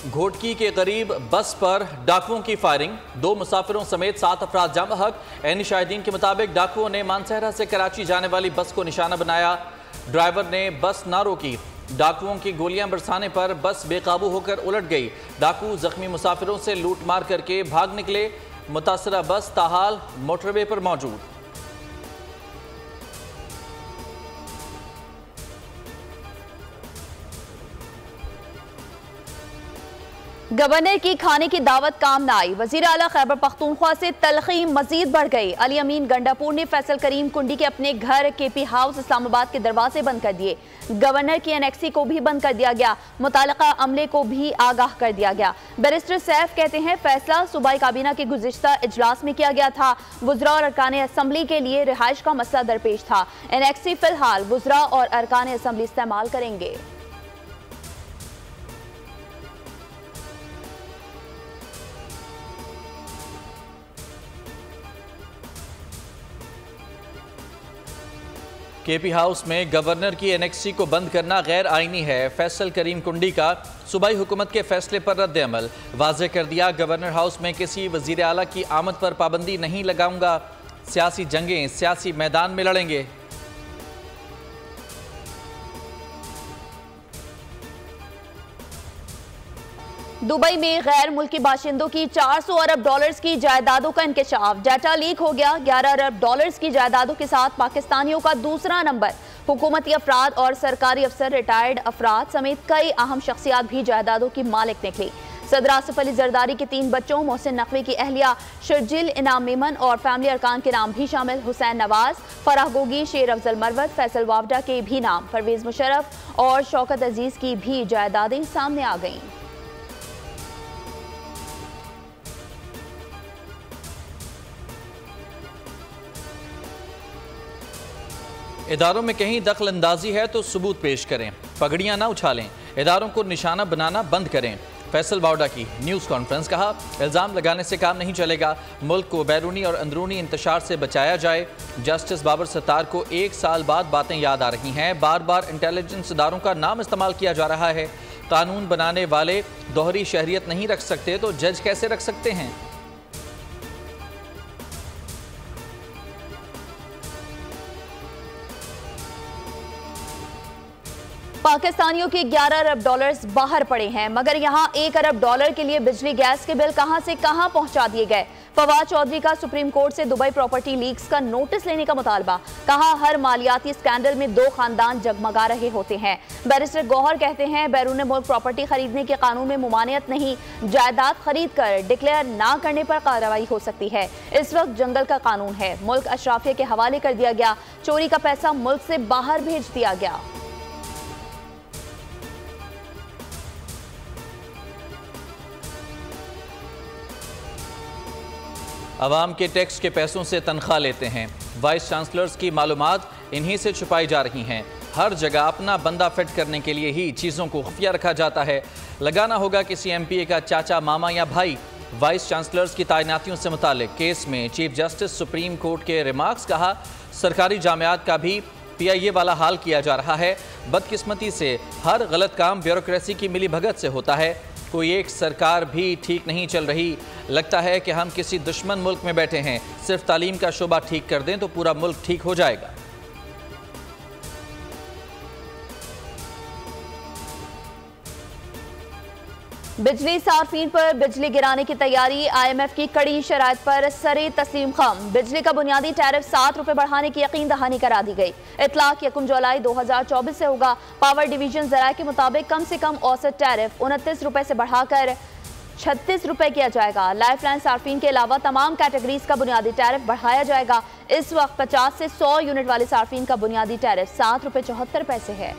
घोटकी के करीब बस पर डाकुओं की फायरिंग, 2 मुसाफिरों समेत 7 अफराद जाम बहक। एनी शाहिदीन के मुताबिक डाकुओं ने मानसहरा से कराची जाने वाली बस को निशाना बनाया। ड्राइवर ने बस ना रोकी। डाकुओं की गोलियां बरसाने पर बस बेकाबू होकर उलट गई। डाकू जख्मी मुसाफिरों से लूट मार करके भाग निकले। मुतासरा बस ताहाल मोटरवे पर मौजूद। गवर्नर की खाने की दावत काम न आई। वजीर आला खैबर पख्तूनख्वा से तलखी मजीद बढ़ गई। अली अमीन गंडापुर ने फैसल करीम कुंडी के अपने घर केपी हाउस इस्लामाबाद के दरवाजे बंद कर दिए। गवर्नर की एनेक्सी को भी बंद कर दिया गया। मुतालिका अमले को भी आगाह कर दिया गया। बैरिस्टर सैफ कहते हैं फैसला सूबाई काबीना के गुज़िश्ता इजलास में किया गया था। वुज़रा और अरकान असम्बली के लिए रिहाइश का मसला दरपेश था। एनेक्सी फिलहाल वुज़रा और अरकान असम्बली इस्तेमाल करेंगे। केपी हाउस में गवर्नर की एनेक्सी को बंद करना गैर आईनी है। फैसल करीम कुंडी का सूबाई हुकूमत के फैसले पर रद्द अमल वाज़ेह कर दिया। गवर्नर हाउस में किसी वजीर आला की आमद पर पाबंदी नहीं लगाऊंगा। सियासी जंगें सियासी मैदान में लड़ेंगे। दुबई में गैर मुल्की बाशिंदों की 400 अरब डॉलर्स की जायदादों का इंकशाफ। डाटा लीक हो गया। 11 अरब डॉलर्स की जायदादों के साथ पाकिस्तानियों का दूसरा नंबर। हुकूमती अफराद और सरकारी अफसर, रिटायर्ड अफराद समेत कई अहम शख्सियात भी जायदादों की मालिक निकली। सदर आसिफ अली जरदारी के 3 बच्चों, मोहसिन नकवी की अहलिया शर्जिल इनाम मेमन और फैमिली अरकान के नाम भी शामिल। हुसैन नवाज, फराह गोगी, शेर अफजल मरवत, फैसल वावडा के भी नाम। परवेज मुशर्रफ और शौकत अजीज की भी जायदादें सामने आ गईं। इदारों में कहीं दखल अंदाजी है तो सबूत पेश करें, पगड़ियां ना उछालें, इदारों को निशाना बनाना बंद करें। फैसल वावडा की न्यूज़ कॉन्फ्रेंस। कहा इल्ज़ाम लगाने से काम नहीं चलेगा, मुल्क को बैरूनी और अंदरूनी इंतशार से बचाया जाए। जस्टिस बाबर सत्तार को 1 साल बाद बातें याद आ रही हैं। बार बार इंटेलिजेंस इदारों का नाम इस्तेमाल किया जा रहा है। कानून बनाने वाले दोहरी शहरियत नहीं रख सकते तो जज कैसे रख सकते हैं? पाकिस्तानियों के 11 अरब डॉलर्स बाहर पड़े हैं, मगर यहां 1 अरब डॉलर के लिए बिजली गैस के बिल कहां से कहां पहुंचा दिए गए। फवाद चौधरी का सुप्रीम कोर्ट से दुबई प्रॉपर्टी लीक्स का नोटिस लेने का मुतालबा। कहा हर मालियाती स्कैंडल में 2 खानदान जगमगा रहे होते हैं। बैरिस्टर गौहर कहते हैं बैरून मुल्क प्रॉपर्टी खरीदने के कानून में मुमानियत नहीं, जायदाद खरीद कर डिक्लेयर ना करने पर कार्रवाई हो सकती है। इस वक्त जंगल का कानून है, मुल्क अशराफिया के हवाले कर दिया गया। चोरी का पैसा मुल्क से बाहर भेज दिया गया। अवाम के टैक्स के पैसों से तनख्वाह लेते हैं। वाइस चांसलर्स की मालूमात इन्हीं से छुपाई जा रही हैं। हर जगह अपना बंदा फिट करने के लिए ही चीज़ों को खुफिया रखा जाता है। लगाना होगा किसी MPA का चाचा, मामा या भाई। वाइस चांसलर्स की तैनातियों से मुतालिक केस में चीफ जस्टिस सुप्रीम कोर्ट के रिमार्क्स। कहा सरकारी जामियात का भी PIA वाला हाल किया जा रहा है। बदकिस्मती से हर गलत काम ब्यूरोक्रेसी की मिली भगत से होता है। कोई एक सरकार भी ठीक नहीं चल रही। लगता है कि हम किसी दुश्मन मुल्क में बैठे हैं। सिर्फ तालीम का शोबा ठीक कर दें तो पूरा मुल्क ठीक हो जाएगा। बिजली सार्फिन पर बिजली गिराने की तैयारी। IMF की कड़ी शराइत पर सरे तस्लीम खम। बिजली का बुनियादी टैरिफ 7 रुपए बढ़ाने की यकीन दहानी करा दी गई। इतलाक 1 जुलाई 2024 से होगा। पावर डिवीजन जराये के मुताबिक कम से कम औसत टैरिफ 29 रुपए से बढ़ाकर 36 रुपए किया जाएगा। लाइफ लाइन सार्फिन के अलावा तमाम कैटेगरीज का बुनियादी टैरिफ बढ़ाया जाएगा। इस वक्त 50 से 100 यूनिट वाले सार्फिन का बुनियादी टैरिफ 7 रुपए 74 पैसे है।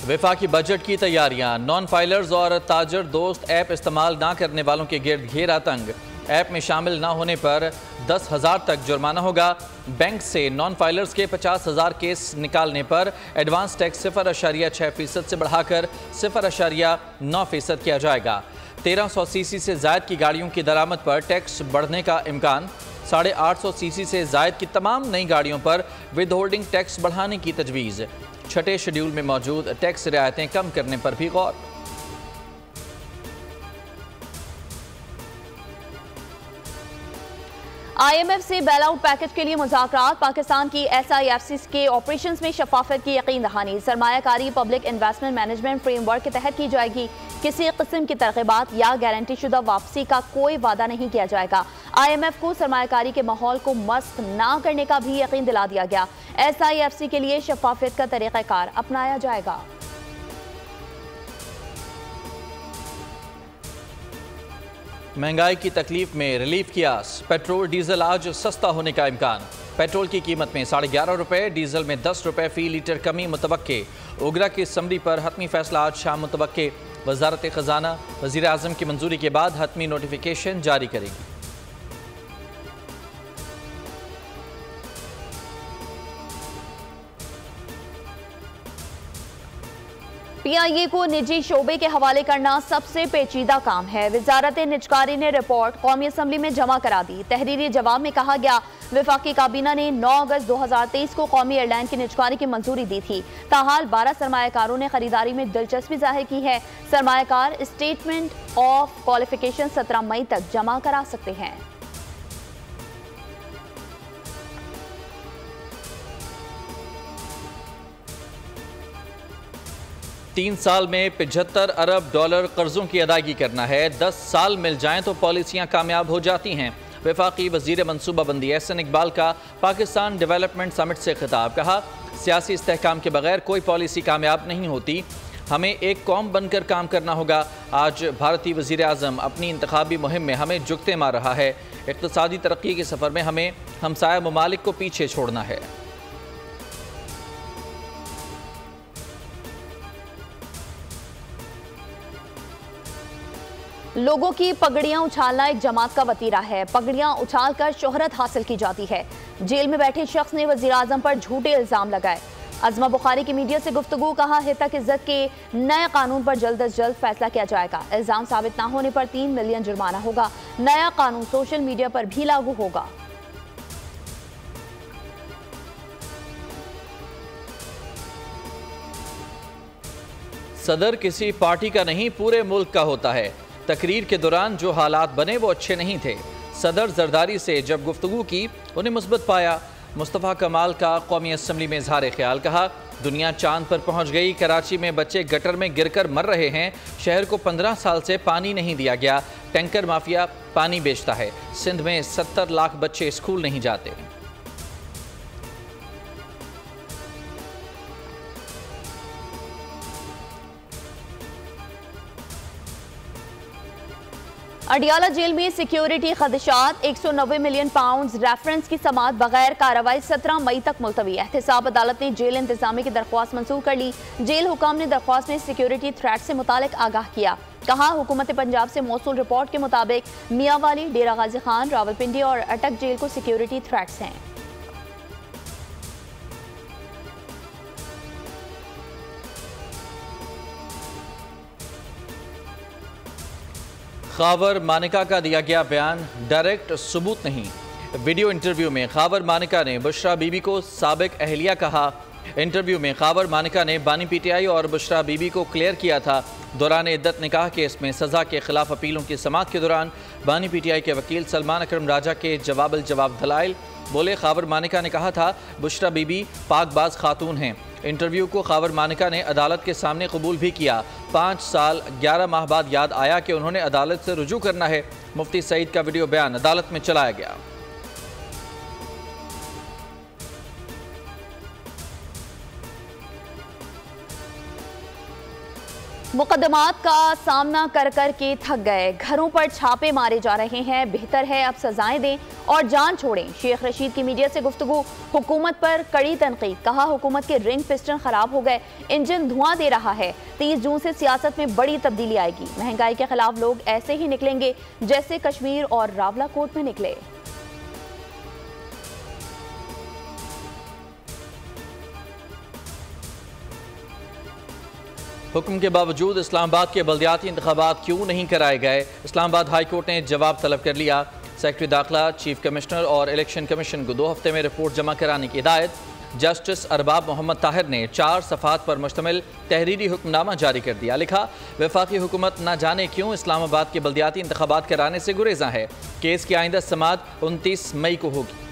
वफाकी बजट की तैयारियां। नॉन फाइलर्स और ताजर दोस्त ऐप इस्तेमाल ना करने वालों के गिर्द घेरा तंग। ऐप में शामिल ना होने पर 10,000 तक जुर्माना होगा। बैंक से नॉन फाइलर्स के 50,000 केस निकालने पर एडवांस टैक्स 0.6% से बढ़ाकर 0.9% किया जाएगा। 1300 सीसी से ज़ायद की गाड़ियों की दरामद पर टैक्स बढ़ने का इम्कान। 850 सीसी से जायद की तमाम नई गाड़ियों पर विद होल्डिंग टैक्स बढ़ाने की तजवीज़। छठे शेड्यूल में मौजूद टैक्स रियायतें कम करने पर भी गौर। IMF से बेल आउट पैकेज के लिए मुज़ाकरात। पाकिस्तान की SIFC के ऑपरेशन में शफाफियत की यकीन दहानी। सरमायाकारी पब्लिक इन्वेस्टमेंट मैनेजमेंट फ्रेमवर्क के तहत की जाएगी। किसी किस्म की तरक़ीबात या गारंटी शुदा वापसी का कोई वादा नहीं किया जाएगा। IMF को सरमायाकारी के माहौल को मस्त ना करने का भी यकीन दिला दिया गया। SIFC के लिए शफाफियत का तरीक़ाकार अपनाया जाएगा। महंगाई की तकलीफ में रिलीफ की आस। पेट्रोल डीजल आज सस्ता होने का इम्कान। पेट्रोल की कीमत में 11.5 रुपये, डीजल में 10 रुपये फी लीटर कमी मुतवक्के। उगरा की असम्बली पर हतमी फैसला आज शाम मुतवक्के। वजारत खजाना वजीर आजम की मंजूरी के बाद हतमी नोटिफिकेशन जारी करेगी। PIA को निजी शोबे के हवाले करना सबसे पेचीदा काम है। वजारत निजकारी ने रिपोर्ट कौमी असम्बली में जमा करा दी। तहरीरी जवाब में कहा गया, वफाकी काबीना ने 9 अगस्त 2023 को कौमी एयरलाइन की निजकारी की मंजूरी दी थी। ताहाल 12 सरमायाकारों ने खरीदारी में दिलचस्पी जाहिर की है। सरमायाकार स्टेटमेंट ऑफ क्वालिफिकेशन 17 मई तक जमा करा सकते हैं। तीन साल में 75 अरब डॉलर कर्जों की अदायगी करना है। 10 साल मिल जाएं तो पॉलिसियां कामयाब हो जाती हैं। वफाकी वजीर मनसूबाबंदी एहसन इकबाल का पाकिस्तान डेवलपमेंट समिट से खिताब। कहा, सियासी इस्तेहकाम के बगैर कोई पॉलिसी कामयाब नहीं होती। हमें एक कौम बनकर काम करना होगा। आज भारतीय वजीर आज़म अपनी इंतखाबी मुहिम में हमें जुगते मार रहा है। इक़्तिसादी तरक्की के सफ़र में हमें हमसाया ममालिक को पीछे छोड़ना है। लोगों की पगड़ियां उछालना एक जमात का वतीरा है। पगड़ियां उछालकर शोहरत हासिल की जाती है। जेल में बैठे शख्स ने वज़ीर आज़म पर झूठे इल्ज़ाम लगाए। अज़मा बुखारी की मीडिया से गुफ्तगू। कहा, हितक इज्जत के नए कानून पर जल्द अज जल्द फैसला किया जाएगा। इल्ज़ाम साबित ना होने पर 3 मिलियन जुर्माना होगा। नया कानून सोशल मीडिया पर भी लागू होगा। सदर किसी पार्टी का नहीं, पूरे मुल्क का होता है। तकरीर के दौरान जो हालात बने वो अच्छे नहीं थे। सदर जरदारी से जब गुफ्तगू की उन्हें मुस्बत पाया। मुस्तफ़ा कमाल का कौमी असम्बली में इजहार ख्याल। कहा, दुनिया चांद पर पहुंच गई। कराची में बच्चे गटर में गिरकर मर रहे हैं। शहर को 15 साल से पानी नहीं दिया गया। टैंकर माफिया पानी बेचता है। सिंध में 70 लाख बच्चे स्कूल नहीं जाते। अडियाला जेल में सिक्योरिटी खदशात। 190 मिलियन पाउंड रेफरेंस की समाअत बगैर कार्रवाई 17 मई तक मुलतवी। एहतसाब अदालत ने जेल इंतजामी की दरख्वास्त मंसूर कर ली। जेल हुकाम ने दरख्वास्त में सिक्योरिटी थ्रेट से मुतालिक आगाह किया। कहा, हुकूमत पंजाब से मौसूल रिपोर्ट के मुताबिक मियांवाली, डेरा गाजी खान, रावलपिंडी और अटक जेल को सिक्योरिटी थ्रेट्स हैं। खावर मानिका का दिया गया बयान डायरेक्ट सबूत नहीं। वीडियो इंटरव्यू में खावर मानिका ने बुशरा बीबी को साबिक अहलिया कहा। इंटरव्यू में खावर मानिका ने बानी PTI और बुशरा बीबी को क्लियर किया था। दौरान इद्दत ने कहा कि इसमें सज़ा के खिलाफ अपीलों की समाअत के दौरान बानी PTI के वकील सलमान अकरम राजा के जवाब दलाइल बोले। खावर मानिका ने कहा था, बुशरा बीबी पाकबाज खातून हैं। इंटरव्यू को खावर मानिका ने अदालत के सामने कबूल भी किया। 5 साल 11 माह बाद याद आया कि उन्होंने अदालत से रुजू करना है। मुफ्ती सईद का वीडियो बयान अदालत में चलाया गया। मुकदमात का सामना कर कर के थक गए। घरों पर छापे मारे जा रहे हैं। बेहतर है अब सजाएं दें और जान छोड़ें। शेख रशीद की मीडिया से गुफ्तगू। हुकूमत पर कड़ी तनकीद। कहा, हुकूमत के रिंग पिस्टन खराब हो गए। इंजन धुआं दे रहा है। 30 जून से सियासत में बड़ी तब्दीली आएगी। महंगाई के खिलाफ लोग ऐसे ही निकलेंगे जैसे कश्मीर और रावलाकोट में निकले। हुक्म के बावजूद इस्लामाबाद के बल्दियाती इंतखाबात क्यों नहीं कराए गए? इस्लामाबाद हाई कोर्ट ने जवाब तलब कर लिया। सेक्रेटरी दाखिला, चीफ कमिश्नर और इलेक्शन कमीशन को 2 हफ्ते में रिपोर्ट जमा कराने की हिदायत। जस्टिस अरबाब मोहम्मद ताहिर ने 4 सफ़ात पर मुश्तमिल तहरीरी हुक्मनामा जारी कर दिया। लिखा, वफाकी हुकूमत न जाने क्यों इस्लामाबाद के बल्दियाती इंतखाबात कराने से गुरेजा है। केस की आइंदा समाअत 29 मई को होगी।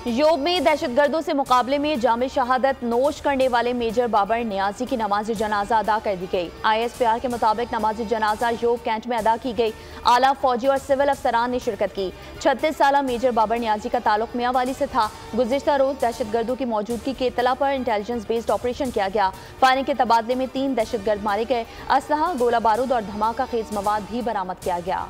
योब में दहशतगर्दों से मुकाबले में जामे शहादत नोश करने वाले मेजर बाबर नियाजी की नमाज जनाजा अदा कर दी गई। ISPR के मुताबिक नमाज जनाजा योब कैंट में अदा की गई। आला फौजी और सिविल अफसरान ने शिरकत की। 36 साला मेजर बाबर नियाजी का ताल्लुक मियांवाली से था। गुज़िश्ता रोज दहशतगर्दों की मौजूदगी की इत्तला पर इंटेलिजेंस बेस्ड ऑपरेशन किया गया। फायरिंग के तबादले में 3 दहशतगर्द मारे गए। असलहा, गोला बारूद और धमाका खेज मवाद भी बरामद किया गया।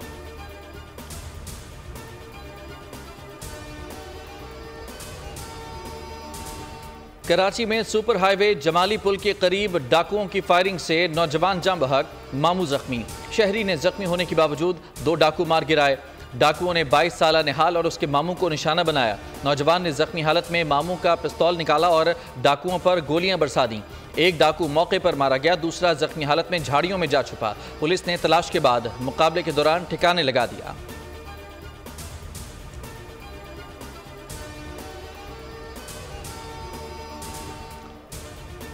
कराची में सुपर हाईवे जमाली पुल के करीब डाकुओं की फायरिंग से नौजवान जान बहक, मामू जख्मी। शहरी ने जख्मी होने के बावजूद 2 डाकू मार गिराए। डाकुओं ने 22 साला निहाल और उसके मामू को निशाना बनाया। नौजवान ने जख्मी हालत में मामू का पिस्तौल निकाला और डाकुओं पर गोलियां बरसा दी। एक डाकू मौके पर मारा गया, दूसरा जख्मी हालत में झाड़ियों में जा छुपा। पुलिस ने तलाश के बाद मुकाबले के दौरान ठिकाने लगा दिया।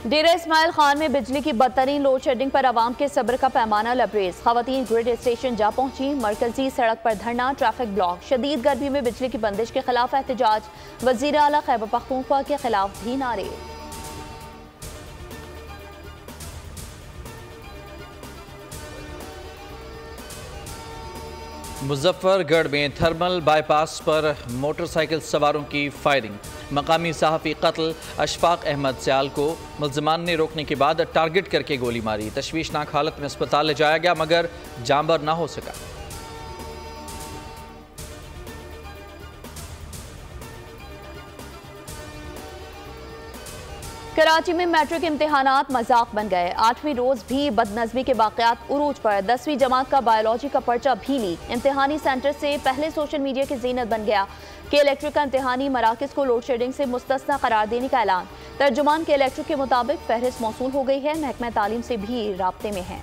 डेरा इस्माइल खान में बिजली की बदतरीन लोड शेडिंग पर आवाम के सब्र का पैमाना लबरेज। खवातीन ग्रिड स्टेशन जा पहुंची। मरकजी सड़क पर धरना, ट्रैफिक ब्लॉक। शदीद गर्मी में बिजली की बंदिश के खिलाफ एहतजाज। वजीर आला खैबर पख्तूनख्वा के खिलाफ भी नारे। मुजफ्फरगढ़ में थर्मल बाईपास पर मोटरसाइकिल सवारों की फायरिंग। मकामी सहाफ़ी कत्ल। अशफाक अहमद सियाल को मुल्ज़िमान ने रोकने के बाद टारगेट करके गोली मारी। तशवीशनाक हालत में अस्पताल ले जाया गया मगर जानबर ना हो सका। कराची में मैट्रिक इम्तिहानात मजाक बन गए। 8वीं रोज भी बदनज़मी के वाक़यात उरूज पर। 10वीं जमात का बायोलॉजी का पर्चा भी लीक। इम्तिहानी सेंटर से पहले सोशल मीडिया की जीनत बन गया। के इलेक्ट्रिक का इम्तिहानी मराकज़ को लोड शेडिंग से मुस्तस्ना करार देने का ऐलान। तर्जुमान के इलेक्ट्रिक के मुताबिक फहरिस्त मौसूल हो गई है। महकमा तालीम से भी राब्ते में है।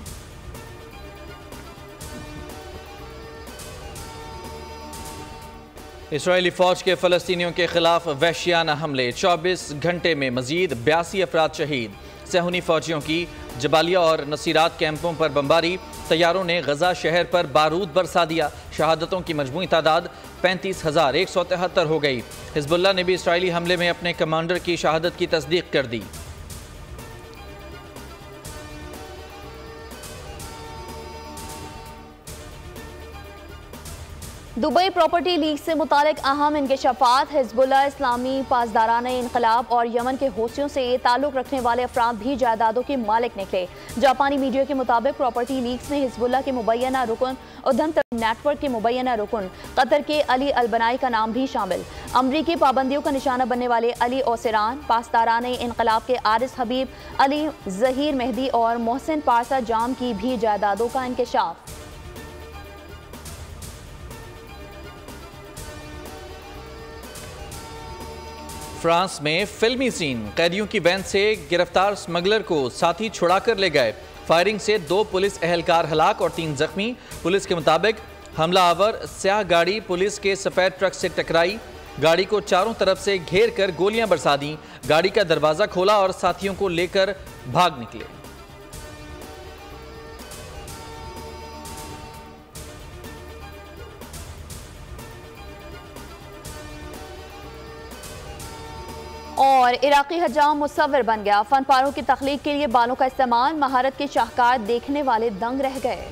इसराइली फौज के फ़लस्तीनियों के खिलाफ वहशियाना हमले। 24 घंटे में मजीद 82 अफराद शहीद। सहूनी फौजियों की जबालिया और नसीरात कैंपों पर बमबारी। तैयारों ने गजा शहर पर बारूद बरसा दिया। शहादतों की मजमूई तादाद 35,173 हो गई। हिजबुल्लाह ने भी इसराइली हमले में अपने कमांडर की शहादत की तस्दीक कर दी। दुबई प्रॉपर्टी लीग से मुतालिक अहम इंकशाफात। हिजबुल्लाह, इस्लामी पासदाराने इनकलाब और यमन के हौसियों से ताल्लुक रखने वाले अफराद भी जायदादों के मालिक निकले। जापानी मीडिया के मुताबिक प्रॉपर्टी लीग्स में हिजबुल्लाह के मुबैना रुकन उधन नेटवर्क के मुबैना रुकन कतर के अली अलबनाई का नाम भी शामिल। अमरीकी पाबंदियों का निशाना बनने वाले अली ओसरान, पासदाराने इनकलाब के आरिस हबीब, अली जहीर मेहदी और मोहसिन पारसा जाम की भी जायदादों का इंकशाफ। फ्रांस में फिल्मी सीन। कैदियों की वैन से गिरफ्तार स्मगलर को साथी छुड़ाकर ले गए। फायरिंग से 2 पुलिस एहलकार हलाक और 3 जख्मी। पुलिस के मुताबिक हमलावर स्याह गाड़ी पुलिस के सफेद ट्रक से टकराई। गाड़ी को चारों तरफ से घेर कर गोलियां बरसा दी। गाड़ी का दरवाजा खोला और साथियों को लेकर भाग निकले। और इराकी हजाम मुसव्विर बन गया। फनपारों की तख्लीक के लिए बालों का इस्तेमाल। महारत के शाहकार देखने वाले दंग रह गए।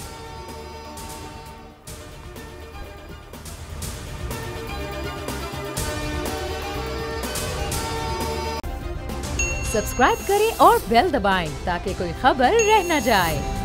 सब्सक्राइब करें और बेल दबाएं ताकि कोई खबर रह न जाए।